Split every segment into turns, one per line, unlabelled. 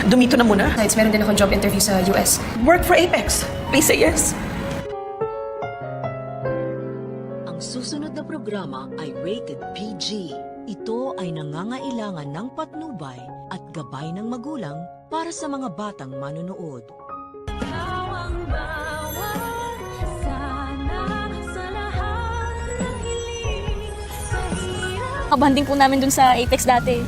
Dumito na muna.
Besides, meron din akong job interview sa US.
Work for Apex. Please say yes.
Ang susunod na programa ay rated PG. Ito ay nangangailangan ng patnubay at gabay ng magulang para sa mga batang manonood.
Kabanding po namin dun sa Apex dati.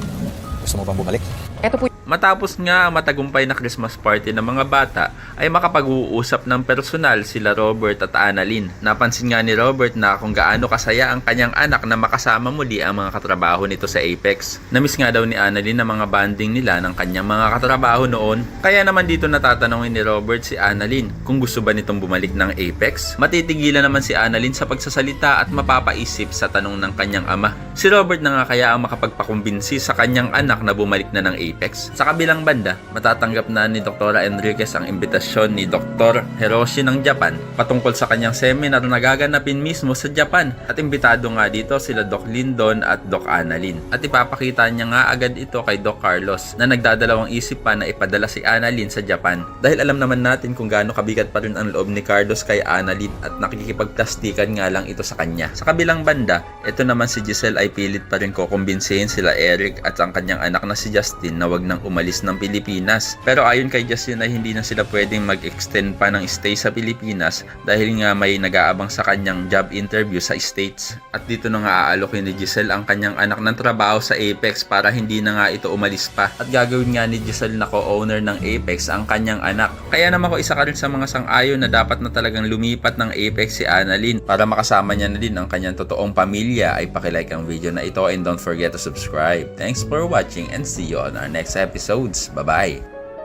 Gusto mo bang bumalik?
Ito po
Matapos nga ang matagumpay na Christmas party ng mga bata, ay makapag-uusap ng personal sila Robert at Annalyn. Napansin nga ni Robert na kung gaano kasaya ang kanyang anak na makasama muli ang mga katrabaho nito sa Apex. Namiss nga daw ni Annalyn ang mga banding nila ng kanyang mga katrabaho noon. Kaya naman dito natatanungin ni Robert si Annalyn kung gusto ba nitong bumalik ng Apex. Matitigilan naman si Annalyn sa pagsasalita at mapapaisip sa tanong ng kanyang ama. Si Robert na nga kaya ang makapagpakumbinsi sa kanyang anak na bumalik na ng Apex. Sa kabilang banda, matatanggap na ni Dr. Enriquez ang imbitasyon ni Dr. Hiroshi ng Japan patungkol sa kanyang seminar na gaganapin mismo sa Japan, at imbitado nga dito sila Doc Lindon at Doc Annalyn. At ipapakita niya nga agad ito kay Doc Carlos na nagdadalawang isip pa na ipadala si Annalyn sa Japan. Dahil alam naman natin kung gaano kabigat pa rin ang loob ni Carlos kay Annalyn at nakikipagplastikan nga lang ito sa kanya. Sa kabilang banda, ito naman si Giselle ay pilit pa rin kukumbinsihin sila Eric at ang kanyang anak na si Justin na wag nang umalis ng Pilipinas. Pero ayon kay Justin ay hindi na sila pwedeng mag-extend pa ng stay sa Pilipinas dahil nga may nag-aabang sa kanyang job interview sa States. At dito na nga aalokin ni Giselle ang kanyang anak ng trabaho sa Apex para hindi na nga ito umalis pa. At gagawin nga ni Giselle na co-owner ng Apex ang kanyang anak. Kaya naman ko isa ka rin sa mga sang-ayon na dapat na talagang lumipat ng Apex si Annalyn para makasama niya na din ang kanyang totoong pamilya. Ay pakilike ang video na ito and don't forget to subscribe. Thanks for watching and see you on our next episodes. Bye-bye!